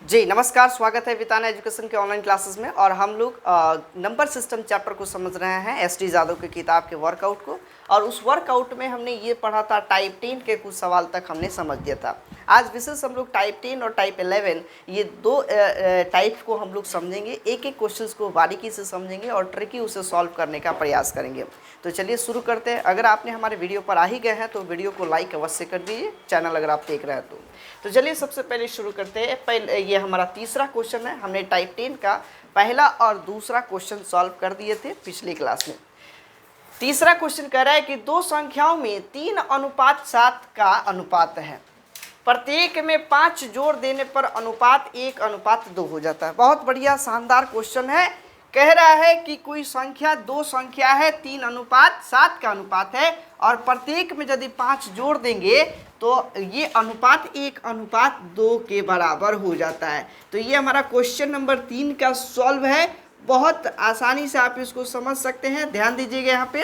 जी नमस्कार, स्वागत है विताना एजुकेशन के ऑनलाइन क्लासेस में। और हम लोग नंबर सिस्टम चैप्टर को समझ रहे हैं, एस.टी. जादव की किताब के वर्कआउट को। और उस वर्कआउट में हमने ये पढ़ा था, टाइप 10 के कुछ सवाल तक हमने समझ दिया था। आज विशेष हम लोग टाइप 10 और टाइप 11 ये दो टाइप को हम लोग समझेंगे, एक एक क्वेश्चन को बारीकी से समझेंगे और ट्रिकी उसे सॉल्व करने का प्रयास करेंगे। तो चलिए शुरू करते हैं। अगर आपने हमारे वीडियो पर आ ही गए हैं तो वीडियो को लाइक अवश्य कर दीजिए, चैनल अगर आप देख रहे हैं तो चलिए सबसे पहले शुरू करते हैं। पहले ये हमारा तीसरा क्वेश्चन है। हमने टाइप 10 का पहला और दूसरा क्वेश्चन सॉल्व कर दिए थे पिछली क्लास में। तीसरा क्वेश्चन कह रहा है कि दो संख्याओं में 3:7 का अनुपात है, प्रत्येक में 5 जोड़ देने पर अनुपात 1:2 हो जाता है। बहुत बढ़िया शानदार क्वेश्चन है। कह रहा है कि कोई संख्या, दो संख्या है, 3:7 का अनुपात है और प्रत्येक में यदि 5 जोड़ देंगे तो ये अनुपात 1:2 के बराबर हो जाता है। तो ये हमारा क्वेश्चन नंबर 3 का सॉल्व है। बहुत आसानी से आप इसको समझ सकते हैं। ध्यान दीजिएगा, यहाँ पे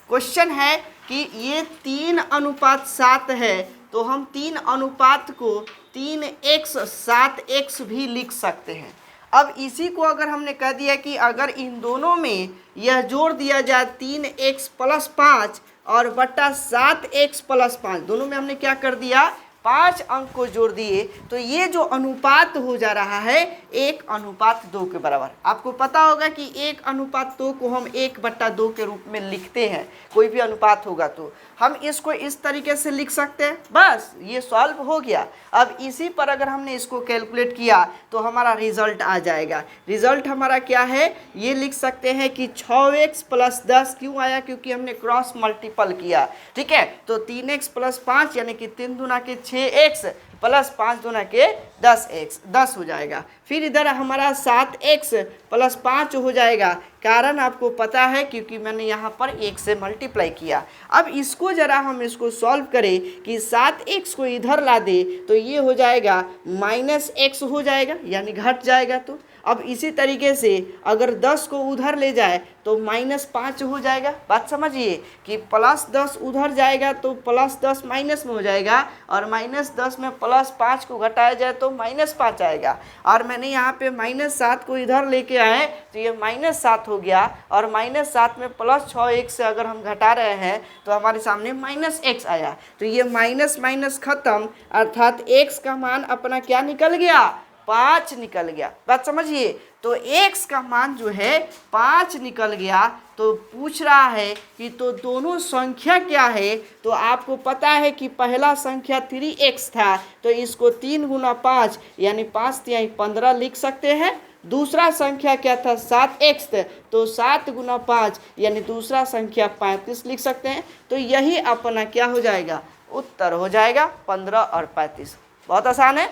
क्वेश्चन है कि ये 3:7 है, तो हम 3 अनुपात को 3x 7x भी लिख सकते हैं। अब इसी को अगर हमने कह दिया कि अगर इन दोनों में यह जोड़ दिया जाए 3x + 5 और बट्टा 7x + 5, दोनों में हमने क्या कर दिया, 5 अंक को जोड़ दिए, तो ये जो अनुपात हो जा रहा है 1:2 के बराबर। आपको पता होगा कि 1:2 को हम 1/2 के रूप में लिखते हैं। कोई भी अनुपात होगा तो हम इसको इस तरीके से लिख सकते हैं। बस ये सॉल्व हो गया। अब इसी पर अगर हमने इसको कैलकुलेट किया तो हमारा रिजल्ट आ जाएगा। रिजल्ट हमारा क्या है, ये लिख सकते हैं कि 6x + 10 क्यों आया, क्योंकि हमने क्रॉस मल्टीपल किया। ठीक है, तो 3x + 5 यानी कि 3 दूना के 6x + 5 दूना के 10x 10 हो जाएगा। फिर इधर हमारा 7x + 5 हो जाएगा। कारण आपको पता है क्योंकि मैंने यहाँ पर 1 से मल्टीप्लाई किया। अब इसको ज़रा हम इसको सॉल्व करें कि 7x को इधर ला दे तो ये हो जाएगा -x हो जाएगा, यानी घट जाएगा। तो अब इसी तरीके से अगर 10 को उधर ले जाए तो -5 हो जाएगा। बात समझिए कि +10 उधर जाएगा तो +10 माइनस में हो जाएगा और -10 में +5 को घटाया जाए तो -5 आएगा। और मैंने यहाँ पे -7 को इधर लेके आए तो ये -7 हो गया और -7 में +6x से अगर हम घटा रहे हैं तो हमारे सामने -x आया। तो ये माइनस माइनस खत्म, अर्थात x का मान अपना क्या निकल गया, 5 निकल गया। बात समझिए, तो x का मान जो है 5 निकल गया। तो पूछ रहा है कि तो दोनों संख्या क्या है, तो आपको पता है कि पहला संख्या 3x था, तो इसको 3 × 5 यानी 5 × 15 लिख सकते हैं। दूसरा संख्या क्या था, 7x, तो 7 × 5 यानी दूसरा संख्या 35 लिख सकते हैं। तो यही अपना क्या हो जाएगा, उत्तर हो जाएगा 15 और 35। बहुत आसान है।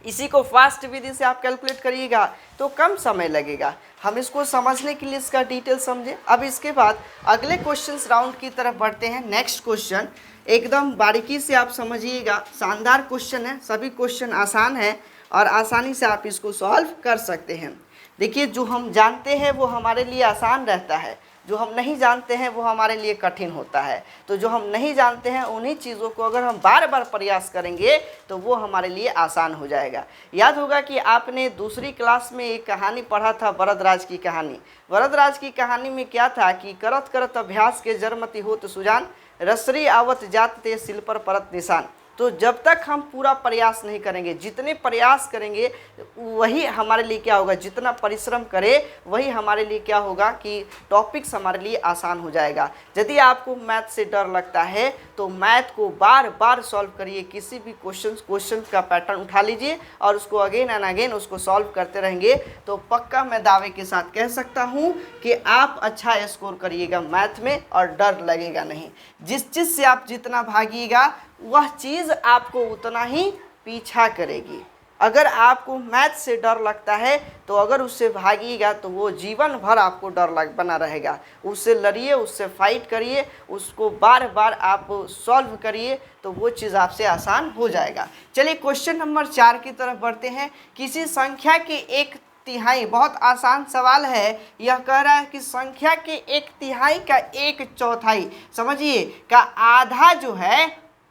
इसी को फास्ट विधि से आप कैलकुलेट करिएगा तो कम समय लगेगा। हम इसको समझने के लिए इसका डिटेल समझें। अब इसके बाद अगले क्वेश्चंस राउंड की तरफ बढ़ते हैं। नेक्स्ट क्वेश्चन एकदम बारीकी से आप समझिएगा, शानदार क्वेश्चन है। सभी क्वेश्चन आसान है और आसानी से आप इसको सॉल्व कर सकते हैं। देखिए, जो हम जानते हैं वो हमारे लिए आसान रहता है, जो हम नहीं जानते हैं वो हमारे लिए कठिन होता है। तो जो हम नहीं जानते हैं उन्हीं चीज़ों को अगर हम बार बार प्रयास करेंगे तो वो हमारे लिए आसान हो जाएगा। याद होगा कि आपने दूसरी क्लास में एक कहानी पढ़ा था, वरदराज की कहानी। वरदराज की कहानी में क्या था कि करत करत अभ्यास के जरमति होत सुजान, रसरी आवत जात ते सिल पर परत निशान। तो जब तक हम पूरा प्रयास नहीं करेंगे, जितने प्रयास करेंगे वही हमारे लिए क्या होगा, जितना परिश्रम करें वही हमारे लिए क्या होगा कि टॉपिक्स हमारे लिए आसान हो जाएगा। यदि आपको मैथ से डर लगता है तो मैथ को बार बार सॉल्व करिए। किसी भी क्वेश्चन का पैटर्न उठा लीजिए और उसको अगेन एंड अगेन उसको सॉल्व करते रहेंगे तो पक्का मैं दावे के साथ कह सकता हूँ कि आप अच्छा स्कोर करिएगा मैथ में और डर लगेगा नहीं। जिस चीज़ से आप जितना भागिएगा वह चीज़ आपको उतना ही पीछा करेगी। अगर आपको मैथ से डर लगता है तो अगर उससे भागिएगा तो वो जीवन भर आपको बना रहेगा। उससे लड़िए, उससे फाइट करिए, उसको बार बार आप सॉल्व करिए तो वो चीज़ आपसे आसान हो जाएगा। चलिए क्वेश्चन नंबर 4 की तरफ बढ़ते हैं। किसी संख्या के 1/3, बहुत आसान सवाल है। यह कह रहा है कि संख्या के 1/3 का 1/4, समझिए, का आधा जो है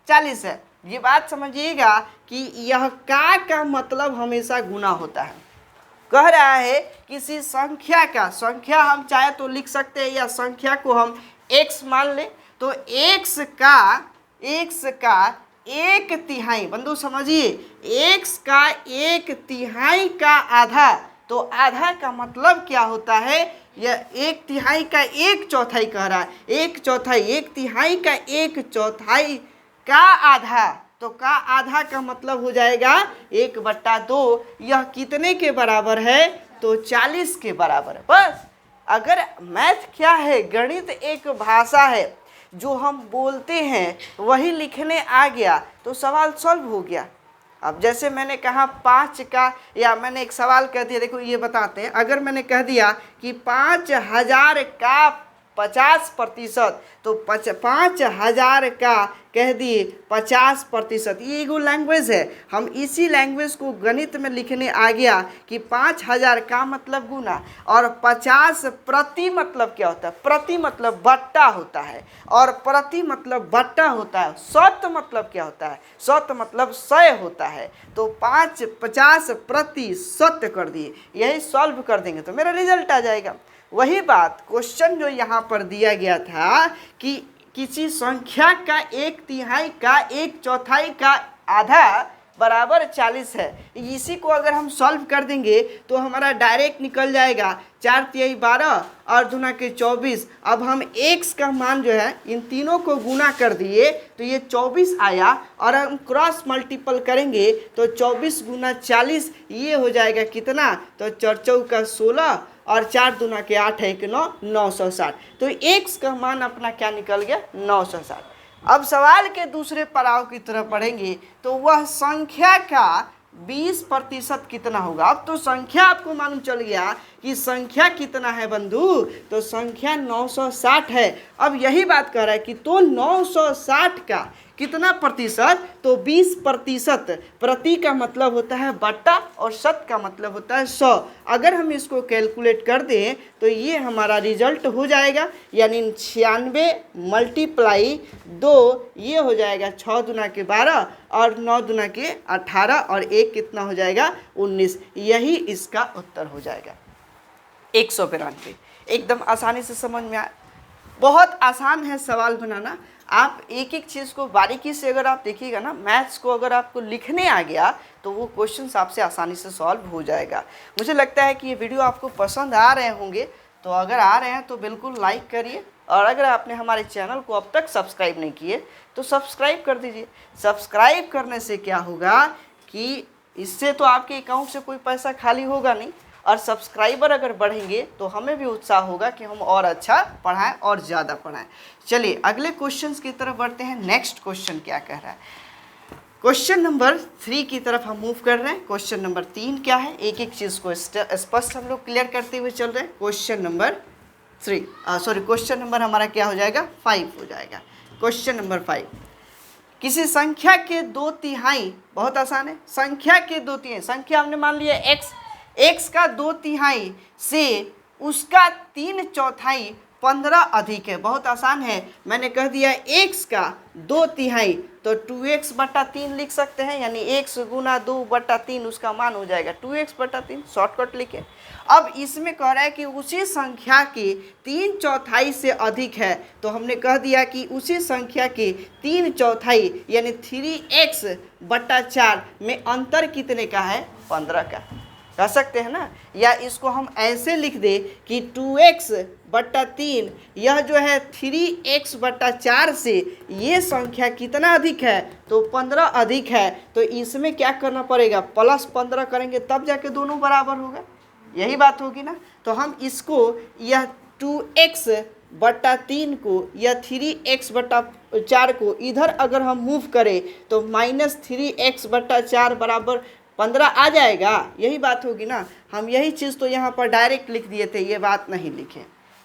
40 है। ये बात समझिएगा कि यह का मतलब हमेशा गुना होता है। कह रहा है किसी संख्या का, संख्या हम चाहे तो लिख सकते हैं या संख्या को हम x मान ले, तो x का एक तिहाई, बंधु समझिए, x का एक तिहाई का आधा, तो आधा का मतलब क्या होता है, यह एक तिहाई का एक चौथाई कह रहा है, एक चौथाई, एक तिहाई का एक चौथाई का आधा, तो का आधा का मतलब हो जाएगा 1/2। यह कितने के बराबर है, तो 40 के बराबर है। बस अगर मैथ क्या है, गणित एक भाषा है, जो हम बोलते हैं वही लिखने आ गया तो सवाल सॉल्व हो गया। अब जैसे मैंने कहा 5 का, या मैंने एक सवाल कह दिया, देखो ये बताते हैं, अगर मैंने कह दिया कि 5000 का 50%, तो 5000 का कह दिए 50%, ये एगो लैंग्वेज है। हम इसी लैंग्वेज को गणित में लिखने आ गया कि 5000 का मतलब गुना, और 50 प्रति मतलब क्या होता है, प्रति मतलब बट्टा होता है, और प्रति मतलब बट्टा होता है। शत मतलब क्या होता है, शत मतलब 100 होता है। तो 50 प्रति शत कर दिए, यही सॉल्व कर देंगे तो मेरा रिजल्ट आ जाएगा। वही बात क्वेश्चन जो यहाँ पर दिया गया था कि किसी संख्या का एक तिहाई का एक चौथाई का आधा बराबर 40 है, इसी को अगर हम सॉल्व कर देंगे तो हमारा डायरेक्ट निकल जाएगा 4 तिहाई 12 और दूना के 24। अब हम x का मान जो है इन तीनों को गुना कर दिए तो ये 24 आया, और हम क्रॉस मल्टीपल करेंगे तो 24 गुना 40 ये हो जाएगा कितना, तो 4 चौका 16 और 4 दूना के 8 है 9, 960। तो x का मान अपना क्या निकल गया, 960। अब सवाल के दूसरे पड़ाव की तरफ बढ़ेंगे तो वह संख्या का 20% कितना होगा। अब तो संख्या आपको मालूम चल गया कि संख्या कितना है बंधु, तो संख्या 960 है। अब यही बात कर रहा है कि तो 960 का कितना प्रतिशत, तो 20%। प्रति का मतलब होता है बट्टा और शत का मतलब होता है 100। अगर हम इसको कैलकुलेट कर दें तो ये हमारा रिजल्ट हो जाएगा, यानी 96 × 2, ये हो जाएगा 6 दूना के 12 और 9 दूना के 18 और 1 कितना हो जाएगा 19। यही इसका उत्तर हो जाएगा 192। एकदम आसानी से समझ में आया। बहुत आसान है सवाल बनाना। आप एक एक चीज़ को बारीकी से अगर आप देखिएगा ना, मैथ्स को अगर आपको लिखने आ गया तो वो क्वेश्चन आपसे आसानी से सॉल्व हो जाएगा। मुझे लगता है कि ये वीडियो आपको पसंद आ रहे होंगे, तो अगर आ रहे हैं तो बिल्कुल लाइक करिए, और अगर आपने हमारे चैनल को अब तक सब्सक्राइब नहीं किए तो सब्सक्राइब कर दीजिए। सब्सक्राइब करने से क्या होगा कि इससे तो आपके अकाउंट से कोई पैसा खाली होगा नहीं, और सब्सक्राइबर अगर बढ़ेंगे तो हमें भी उत्साह होगा कि हम और अच्छा पढ़ाएं और ज़्यादा पढ़ाएं। चलिए अगले क्वेश्चंस की तरफ बढ़ते हैं। नेक्स्ट क्वेश्चन क्या कह रहा है, क्वेश्चन नंबर 3 की तरफ हम मूव कर रहे हैं। क्वेश्चन नंबर 3 क्या है, एक एक चीज़ को स्पष्ट हम लोग क्लियर करते हुए चल रहे हैं। क्वेश्चन नंबर 3, क्वेश्चन नंबर हमारा क्या हो जाएगा, 5 हो जाएगा। क्वेश्चन नंबर 5, किसी संख्या के 2/3, बहुत आसान है, संख्या के 2/3, संख्या हमने मान लिया x का 2/3 से उसका 3/4 15 अधिक है। बहुत आसान है, मैंने कह दिया x का 2/3 तो 2x/3 लिख सकते हैं, यानी x गुना 2/3 उसका मान हो जाएगा 2x/3, शॉर्टकट लिखे। अब इसमें कह रहा है कि उसी संख्या के 3/4 से अधिक है, तो हमने कह दिया कि उसी संख्या के 3/4 यानी 3x/4 में अंतर कितने का है, 15 का। कह सकते हैं ना, या इसको हम ऐसे लिख दे कि 2x/3 यह जो है 3x/4 से ये संख्या कितना अधिक है, तो 15 अधिक है। तो इसमें क्या करना पड़ेगा, +15 करेंगे तब जाके दोनों बराबर होगा, यही बात होगी ना। तो हम इसको यह 2x/3 को या 3x/4 को इधर अगर हम मूव करें तो -3x/4 बराबर 15 आ जाएगा, यही बात होगी ना। हम यही चीज़ तो यहाँ पर डायरेक्ट लिख दिए थे, ये बात नहीं लिखे,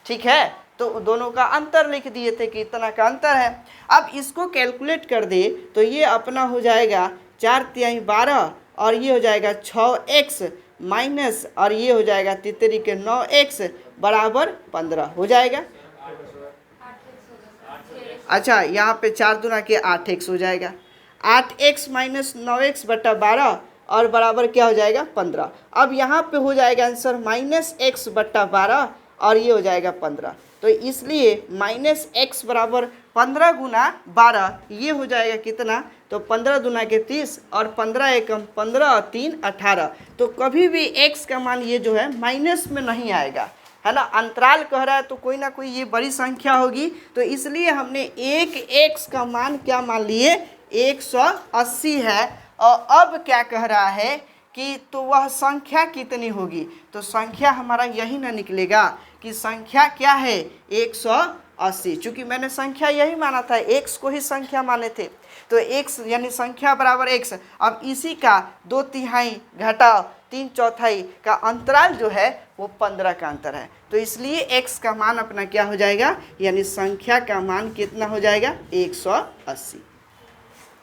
ठीक है। तो दोनों का अंतर लिख दिए थे कि इतना का अंतर है। अब इसको कैलकुलेट कर दे तो ये अपना हो जाएगा 4×3 12 और ये हो जाएगा 6x माइनस, और ये हो जाएगा 3 के 9x बराबर 15 हो जाएगा। अच्छा, यहाँ पे 4 दूना के 8x हो जाएगा। 8x माइनस 9x/12 और बराबर क्या हो जाएगा 15। अब यहाँ पे हो जाएगा आंसर -x/12 और ये हो जाएगा 15। तो इसलिए -x बराबर 15 गुना 12, ये हो जाएगा कितना, तो 15 दूना के 30 और 15 एकम 15 और 3 18। तो कभी भी x का मान ये जो है माइनस में नहीं आएगा, है ना। अंतराल कह रहा है तो कोई ना कोई ये बड़ी संख्या होगी, तो इसलिए हमने एक x का मान क्या मान लिए 180 है। और अब क्या कह रहा है कि तो वह संख्या कितनी होगी, तो संख्या हमारा यही ना निकलेगा कि संख्या क्या है 180। चूँकि मैंने संख्या यही माना था, x को ही संख्या माने थे, तो x यानी संख्या बराबर x। अब इसी का 2/3 घटाओ 3/4 का अंतराल जो है वो 15 का अंतर है, तो इसलिए x का मान अपना क्या हो जाएगा, यानी संख्या का मान कितना हो जाएगा 180।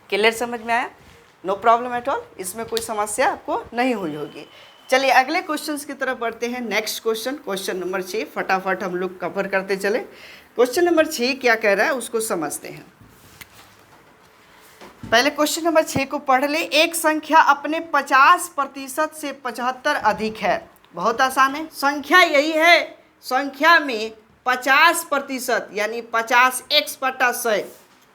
क्लियर, समझ में आया, नो प्रॉब्लम एट ऑल, इसमें कोई समस्या आपको नहीं हुई होगी। चलिए अगले क्वेश्चंस की तरफ बढ़ते हैं। नेक्स्ट क्वेश्चन, क्वेश्चन नंबर 6, फटाफट हम लोग कवर करते चले। क्वेश्चन नंबर 6 क्या कह रहा है उसको समझते हैं। पहले क्वेश्चन नंबर 6 को पढ़ ले। एक संख्या अपने 50% से 75 अधिक है। बहुत आसान है, संख्या यही है, संख्या में 50% यानी 50x/100।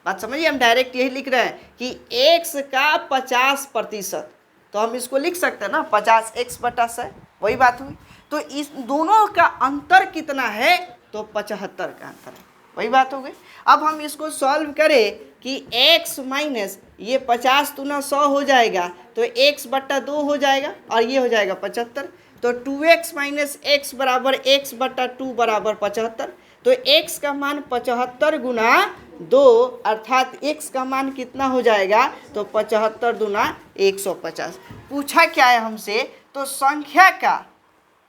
बात समझिए, हम डायरेक्ट यही लिख रहे हैं कि x का 50%, तो हम इसको लिख सकते हैं ना 50x/100, वही बात हुई। तो इस दोनों का अंतर कितना है, तो 75 का अंतर है, वही बात हो गई। अब हम इसको सॉल्व करें कि x माइनस ये 50 दूना 100 हो जाएगा, तो x/2 हो जाएगा और ये हो जाएगा 75। तो 2x माइनस x बराबर x/2 बराबर 75। तो x का मान 75 गुना 2 अर्थात x का मान कितना हो जाएगा, तो 75 दूना 150। पूछा क्या है हमसे, तो संख्या का,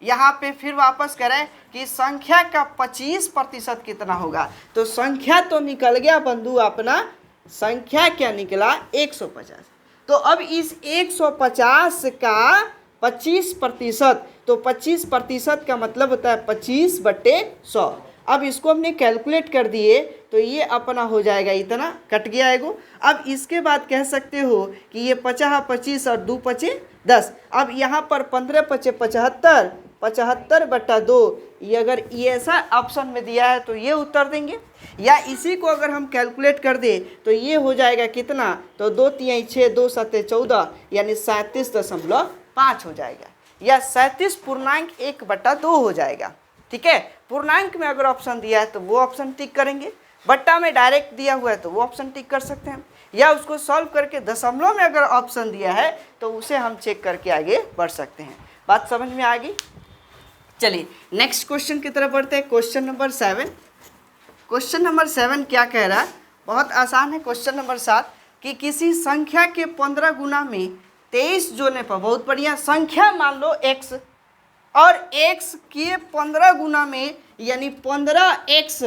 यहाँ पे फिर वापस करें कि संख्या का 25% कितना होगा। तो संख्या तो निकल गया बंधु अपना, संख्या क्या निकला 150। तो अब इस 150 का 25%, तो 25% का मतलब होता है 25/100। अब इसको हमने कैलकुलेट कर दिए, तो ये अपना हो जाएगा इतना, कट गया एगो। अब इसके बाद कह सकते हो कि ये 50 25 और 2 5 10। अब यहाँ पर 15 5 75, 75/2, ये अगर ये ऐसा ऑप्शन में दिया है तो ये उत्तर देंगे, या इसी को अगर हम कैलकुलेट कर दे तो ये हो जाएगा कितना, तो 2 3 6 2 7 14 यानी 37.5 हो जाएगा, या 37.1/2 हो जाएगा। ठीक है, पूर्णांक में अगर ऑप्शन दिया है तो वो ऑप्शन टिक करेंगे, बट्टा में डायरेक्ट दिया हुआ है तो वो ऑप्शन टिक कर सकते हैं, या उसको सॉल्व करके दशमलव में अगर ऑप्शन दिया है तो उसे हम चेक करके आगे बढ़ सकते हैं। बात समझ में आ गई। चलिए नेक्स्ट क्वेश्चन की तरफ बढ़ते हैं। Question number 7। क्वेश्चन नंबर 7 क्या कह रहा है, बहुत आसान है। क्वेश्चन नंबर 7 कि किसी संख्या के 15 गुना में 23 जोड़ने पर, बहुत बढ़िया, संख्या मान लो x और x के 15 गुना में यानी 15x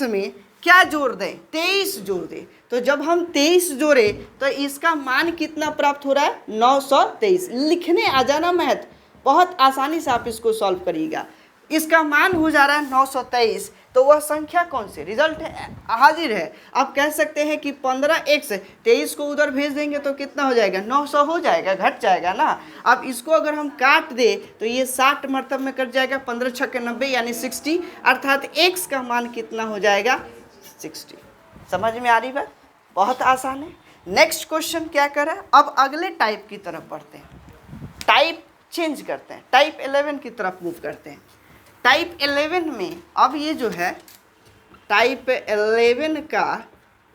में क्या जोड़ दें, 23 जोड़ दें। तो जब हम 23 जोड़े तो इसका मान कितना प्राप्त हो रहा है, 923। लिखने आ जाना महत्व, बहुत आसानी से आप इसको सॉल्व करिएगा। इसका मान हो जा रहा है 923, तो वह संख्या कौन सी, रिजल्ट है हाजिर है। आप कह सकते हैं कि 15x, 23 को उधर भेज देंगे तो कितना हो जाएगा, 900 हो जाएगा, घट जाएगा ना। अब इसको अगर हम काट दे तो ये 60 मरतब में कट जाएगा, 15 छक्के 90 यानी 60, अर्थात x का मान कितना हो जाएगा 60। समझ में आ रही बात, बहुत आसान है। नेक्स्ट क्वेश्चन क्या कर रहा है, अब अगले टाइप की तरफ बढ़ते हैं, टाइप चेंज करते हैं, टाइप 11 की तरफ मूव करते हैं। टाइप 11 में अब ये जो है टाइप 11 का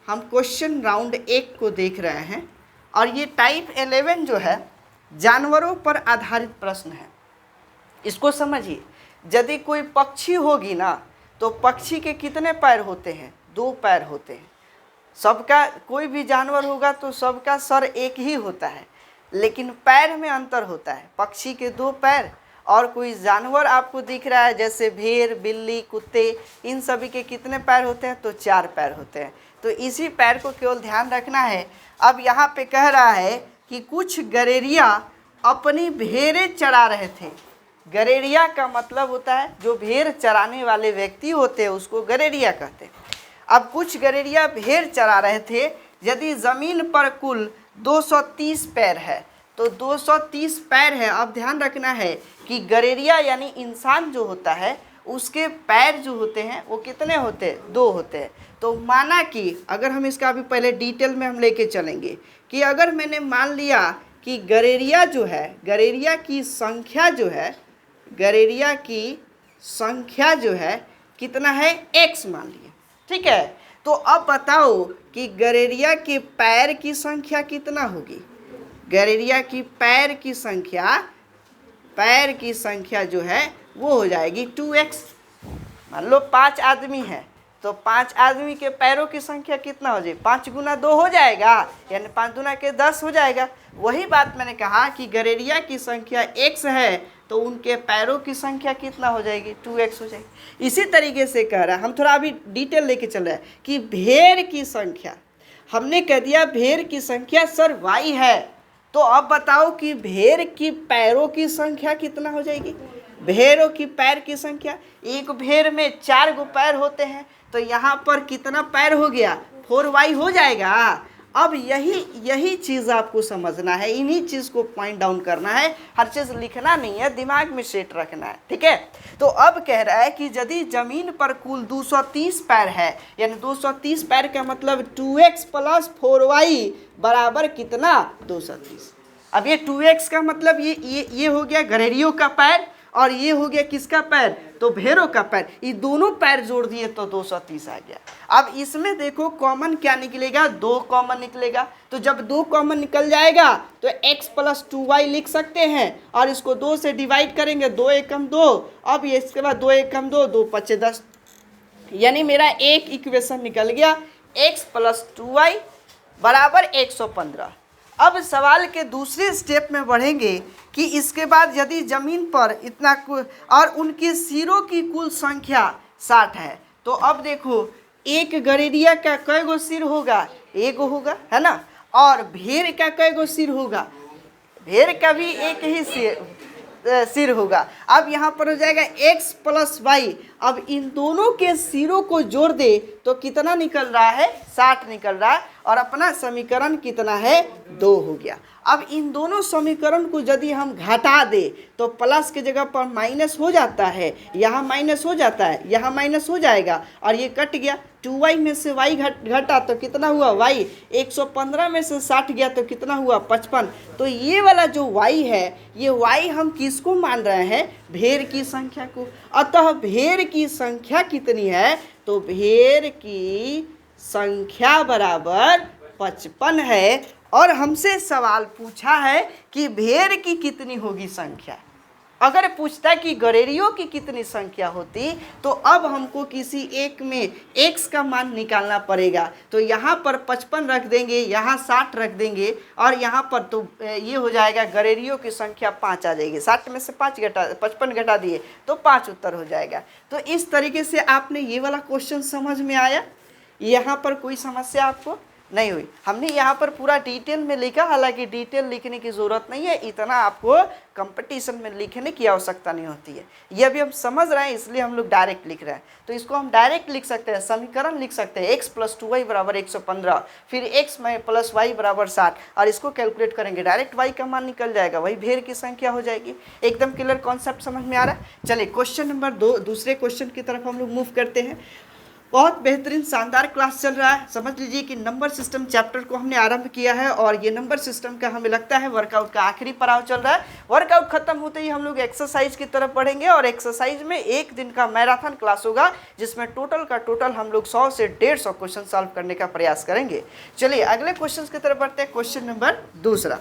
हम क्वेश्चन राउंड 1 को देख रहे हैं, और ये टाइप 11 जो है जानवरों पर आधारित प्रश्न है। इसको समझिए, यदि कोई पक्षी होगी ना तो पक्षी के कितने पैर होते हैं, 2 पैर होते हैं। सबका, कोई भी जानवर होगा तो सबका सर एक ही होता है, लेकिन पैर में अंतर होता है। पक्षी के 2 पैर, और कोई जानवर आपको दिख रहा है जैसे भेड़, बिल्ली, कुत्ते, इन सभी के कितने पैर होते हैं, तो 4 पैर होते हैं। तो इसी पैर को केवल ध्यान रखना है। अब यहाँ पे कह रहा है कि कुछ गड़ेरिया अपनी भेड़ें चरा रहे थे। गड़ेरिया का मतलब होता है जो भेड़ चराने वाले व्यक्ति होते हैं उसको गड़ेरिया कहते हैं। अब कुछ गड़ेरिया भेड़ चरा रहे थे, यदि ज़मीन पर कुल 230 पैर है, तो 230 पैर है। अब ध्यान रखना है कि गडेरिया यानी इंसान जो होता है उसके पैर जो होते हैं वो कितने होते हैं? 2 होते हैं। तो माना कि अगर हम इसका अभी पहले डिटेल में हम लेके चलेंगे कि अगर मैंने मान लिया कि गडेरिया जो है, गडेरिया की संख्या जो है, गडेरिया की संख्या जो है कितना है? x मान लिया, ठीक है। तो अब बताओ कि गडेरिया के पैर की संख्या कितना होगी? गडेरिया की पैर की संख्या जो है वो हो जाएगी 2x। मान लो 5 आदमी है, तो 5 आदमी के पैरों की संख्या कितना हो जाएगी? 5 गुना 2 हो जाएगा, यानी 5 गुना के 10 हो जाएगा। वही बात मैंने कहा कि गडेरिया की संख्या x है, तो उनके पैरों की संख्या कितना हो जाएगी? 2x हो जाएगी। इसी तरीके से कह रहा है, हम थोड़ा अभी डिटेल लेके चल रहे हैं कि भेड़ की संख्या, हमने कह दिया भेड़ की संख्या सर y है, तो अब बताओ कि भेड़ की पैरों की संख्या कितना हो जाएगी? भेड़ों की पैर की संख्या, एक भेड़ में 4 गो पैर होते हैं, तो यहाँ पर कितना पैर हो गया? 4y हो जाएगा। अब यही चीज़ आपको समझना है, इन्हीं चीज़ को पॉइंट डाउन करना है, हर चीज़ लिखना नहीं है, दिमाग में सेट रखना है, ठीक है। तो अब कह रहा है कि यदि ज़मीन पर कुल 230 पैर है, यानी 230 पैर का मतलब 2x + 4y बराबर कितना? 230। अब ये 2x का मतलब ये हो गया गडेरियों का पैर, और ये हो गया किसका पैर? तो भेड़ों का पैर। ये दोनों पैर जोड़ दिए तो 230 आ गया। अब इसमें देखो कॉमन क्या निकलेगा? 2 कॉमन निकलेगा। तो जब 2 कॉमन निकल जाएगा तो x + 2y लिख सकते हैं, और इसको 2 से डिवाइड करेंगे, 2 एकम 2। अब ये इसके बाद 2 एकम 2, 2 × 5 = 10, यानी मेरा एक इक्वेशन निकल गया, x + 2y बराबर 115। अब सवाल के दूसरे स्टेप में बढ़ेंगे कि इसके बाद यदि ज़मीन पर इतना और उनके सिरों की कुल संख्या 60 है, तो अब देखो एक गडेरिया का कई गो सिर होगा? 1 होगा, है ना। और भेड़ का कई गो सिर होगा? भेड़ का भी एक ही सिर होगा। अब यहाँ पर हो जाएगा x + y। अब इन दोनों के सिरों को जोड़ दे तो कितना निकल रहा है? 60 निकल रहा है, और अपना समीकरण कितना है? 2 हो गया। अब इन दोनों समीकरण को यदि हम घटा दे तो प्लस की जगह पर माइनस हो जाता है, यहाँ माइनस हो जाता है, यहाँ माइनस हो जाएगा, और ये कट गया। 2y में से y घटा तो कितना हुआ? y। 115 में से 60 गया तो कितना हुआ? 55। तो ये वाला जो y है, ये y हम किसको मान रहे हैं? भेड़ की संख्या को। अतः भेड़ की संख्या कितनी है? तो भेड़ की संख्या बराबर 55 है। और हमसे सवाल पूछा है कि भेड़ की कितनी होगी संख्या। अगर पूछता कि गडेरियों की कितनी संख्या होती, तो अब हमको किसी एक में x का मान निकालना पड़ेगा। तो यहाँ पर 55 रख देंगे, यहाँ 60 रख देंगे, और यहाँ पर तो ये हो जाएगा गडेरियों की संख्या 5 आ जाएगी। 60 में से 55 घटा दिए तो 5 उत्तर हो जाएगा। तो इस तरीके से आपने ये वाला क्वेश्चन समझ में आया। यहाँ पर कोई समस्या आपको नहीं हुई? हमने यहाँ पर पूरा डिटेल में लिखा, हालांकि डिटेल लिखने की ज़रूरत नहीं है, इतना आपको कंपटीशन में लिखने की आवश्यकता नहीं होती है। ये अभी हम समझ रहे हैं, इसलिए हम लोग डायरेक्ट लिख रहे हैं। तो इसको हम डायरेक्ट लिख सकते हैं, समीकरण लिख सकते हैं, x + 2y बराबर 115, फिर x + y बराबर 60, और इसको कैलकुलेट करेंगे, डायरेक्ट y का मान निकल जाएगा, वही भेड़ की संख्या हो जाएगी। एकदम क्लियर कॉन्सेप्ट समझ में आ रहा है? चलिए क्वेश्चन नंबर 2, दूसरे क्वेश्चन की तरफ हम लोग मूव करते हैं। बहुत बेहतरीन शानदार क्लास चल रहा है। समझ लीजिए कि नंबर सिस्टम चैप्टर को हमने आरंभ किया है, और ये नंबर सिस्टम का हमें लगता है वर्कआउट का आखिरी पड़ाव चल रहा है। वर्कआउट खत्म होते ही हम लोग एक्सरसाइज की तरफ बढ़ेंगे, और एक्सरसाइज में 1 दिन का मैराथन क्लास होगा, जिसमें टोटल का टोटल हम लोग 100 से 150 क्वेश्चन सॉल्व करने का प्रयास करेंगे। चलिए अगले क्वेश्चन की तरफ बढ़ते हैं। Question number 2।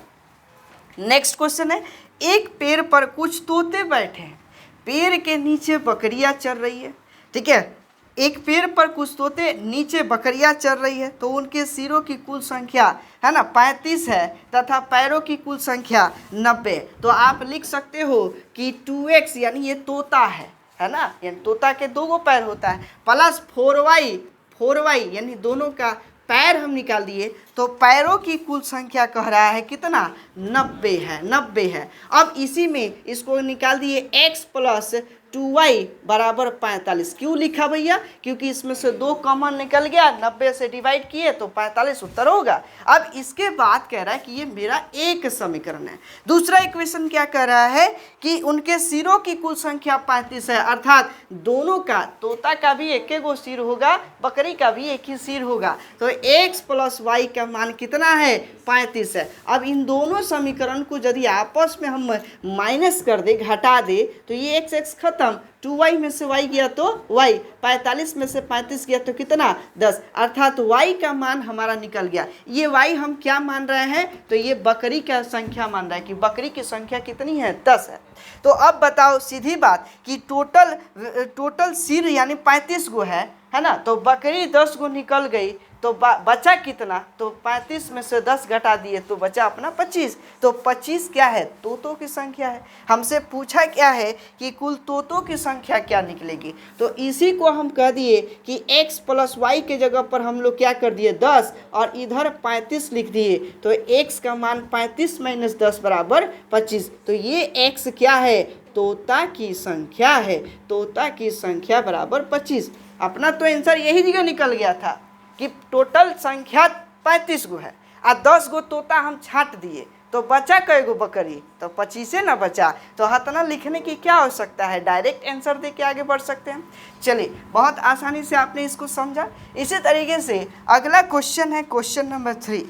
नेक्स्ट क्वेश्चन है, एक पेड़ पर कुछ तोते बैठे हैं, पेड़ के नीचे बकरियां चल रही है। ठीक है, एक पेड़ पर कुछ तोते, नीचे बकरियां चल रही है, तो उनके सिरों की कुल संख्या है ना 35 है, तथा पैरों की कुल संख्या 90। तो आप लिख सकते हो कि 2x यानी ये तोता है ना, यानी तोता के 2 गो पैर होता है, प्लस 4y यानी दोनों का पैर हम निकाल दिए तो पैरों की कुल संख्या कह रहा है कितना, 90 है, 90 है। अब इसी में इसको निकाल दिए x प्लस 2y बराबर 45। क्यों लिखा भैया, क्योंकि इसमें से 2 कॉमन निकल गया, 90 से डिवाइड किए तो 45 उत्तर होगा। अब इसके बाद कह रहा है कि ये मेरा एक समीकरण है। दूसरा इक्वेशन क्या कह रहा है कि उनके सिरों की कुल संख्या 35 है, अर्थात दोनों का, तोता का भी एक एक गो सिर होगा, बकरी का भी एक ही सिर होगा। तो x प्लस वाई का मान कितना है, 35 है। अब इन दोनों समीकरण को यदि आपस में हम माइनस कर दे, घटा दे, तो ये x खत्म, 2y में से y गया तो y, 45 में से 35 गया तो कितना, 10, अर्थात y का मान हमारा निकल गया। ये y हम क्या मान रहे हैं, तो ये बकरी का संख्या मान रहा है कि बकरी की संख्या कितनी है, 10 है। तो अब बताओ सीधी बात कि टोटल सिर यानी 35 गो है ना, तो बकरी 10 गो निकल गई तो बचा कितना, तो 35 में से 10 घटा दिए तो बचा अपना 25। तो 25 क्या है, तोतों की संख्या है। हमसे पूछा क्या है कि कुल तोतों की संख्या क्या निकलेगी, तो इसी को हम कह दिए कि x प्लस वाई के जगह पर हम लोग क्या कर दिए 10 और इधर 35 लिख दिए। तो x का मान 35 माइनस 10 बराबर 25। तो ये x क्या है, तोता की संख्या है, तोता की संख्या बराबर 25। अपना तो आंसर यही जगह निकल गया था कि टोटल संख्या 35 गो है और 10 गो तोता हम छांट दिए तो बचा कई गो बकरी, तो 25 ना बचा। तो हतना लिखने की क्या आवश्यकता है, डायरेक्ट आंसर दे के आगे बढ़ सकते हैं। चलिए, बहुत आसानी से आपने इसको समझा। इसी तरीके से अगला क्वेश्चन है क्वेश्चन नंबर 3।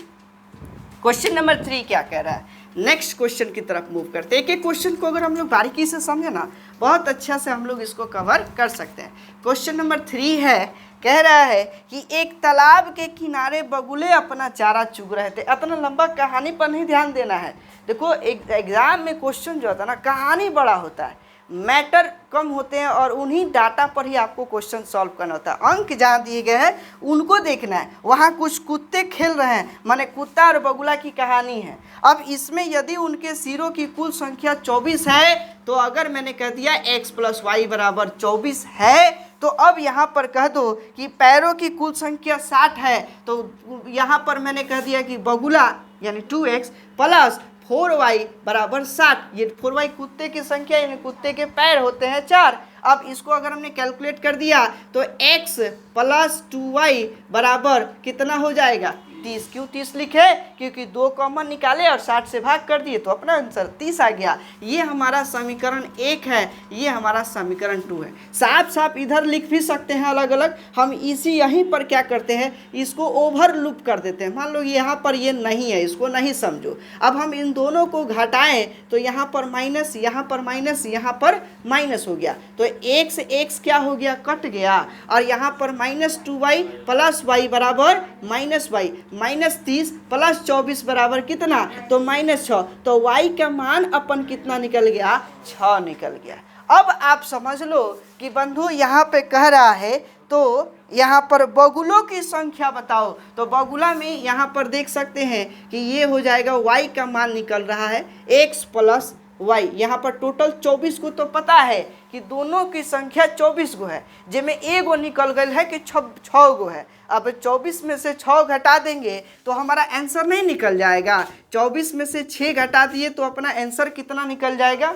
क्वेश्चन नंबर 3 क्या कह रहा है, नेक्स्ट क्वेश्चन की तरफ मूव करते हैं। एक एक क्वेश्चन को अगर हम लोग बारीकी से समझे ना, बहुत अच्छा से हम लोग इसको कवर कर सकते हैं। क्वेश्चन नंबर 3 है, कह रहा है कि एक तालाब के किनारे बगुले अपना चारा चुग रहे थे। इतना लंबा कहानी पर नहीं ध्यान देना है। देखो, एक एग्जाम में क्वेश्चन जो होता है ना, कहानी बड़ा होता है, मैटर कम होते हैं और उन्हीं डाटा पर ही आपको क्वेश्चन सॉल्व करना होता है। अंक जहाँ दिए गए हैं उनको देखना है। वहाँ कुछ कुत्ते खेल रहे हैं, माने कुत्ता और बगुला की कहानी है। अब इसमें यदि उनके सिरों की कुल संख्या 24 है, तो अगर मैंने कह दिया x प्लस वाई बराबर 24 है, तो अब यहाँ पर कह दो कि पैरों की कुल संख्या 60 है। तो यहाँ पर मैंने कह दिया कि बगुला यानी 2x प्लस 4y बराबर 60। ये 4y कुत्ते की संख्या यानी कुत्ते के पैर होते हैं 4। अब इसको अगर हमने कैलकुलेट कर दिया तो x प्लस 2y बराबर कितना हो जाएगा, 30। क्यों 30 लिखे, क्योंकि 2 कॉमन निकाले और 60 से भाग कर दिए तो अपना आंसर 30 आ गया। ये हमारा समीकरण 1 है, ये हमारा समीकरण 2 है। साफ साफ इधर लिख भी सकते हैं अलग अलग, हम इसी यहीं पर क्या करते हैं, इसको ओवर लूप कर देते हैं। मान लो यहाँ पर ये नहीं है, इसको नहीं समझो। अब हम इन दोनों को घटाएं तो यहाँ पर माइनस, यहाँ पर माइनस, यहाँ पर माइनस हो गया। तो एक से x क्या हो गया, कट गया। और यहाँ पर माइनस 2y प्लस वाई बराबर माइनस वाई, माइनस 30 प्लस 24 बराबर कितना, तो माइनस 6। तो y का मान अपन कितना निकल गया, 6 निकल गया। अब आप समझ लो कि बंधु यहाँ पे कह रहा है, तो यहाँ पर बगुलों की संख्या बताओ। तो बगुला में यहाँ पर देख सकते हैं कि ये हो जाएगा, y का मान निकल रहा है x प्लस वाई। यहाँ पर टोटल 24 को तो पता है कि दोनों की संख्या 24 गो है, जिसमें एगो निकल गई है कि 6 गो है। अब 24 में से 6 घटा देंगे तो हमारा आंसर नहीं निकल जाएगा। 24 में से 6 घटा दिए तो अपना आंसर कितना निकल जाएगा,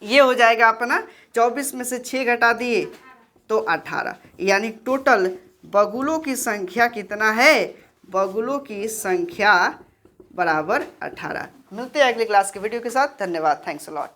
ये हो जाएगा अपना 24 में से 6 घटा दिए तो 18। यानी टोटल बगुलों की संख्या कितना है, बगुलों की संख्या बराबर 18। मिलते हैं अगली क्लास के वीडियो के साथ। धन्यवाद, थैंक्स अ लॉट।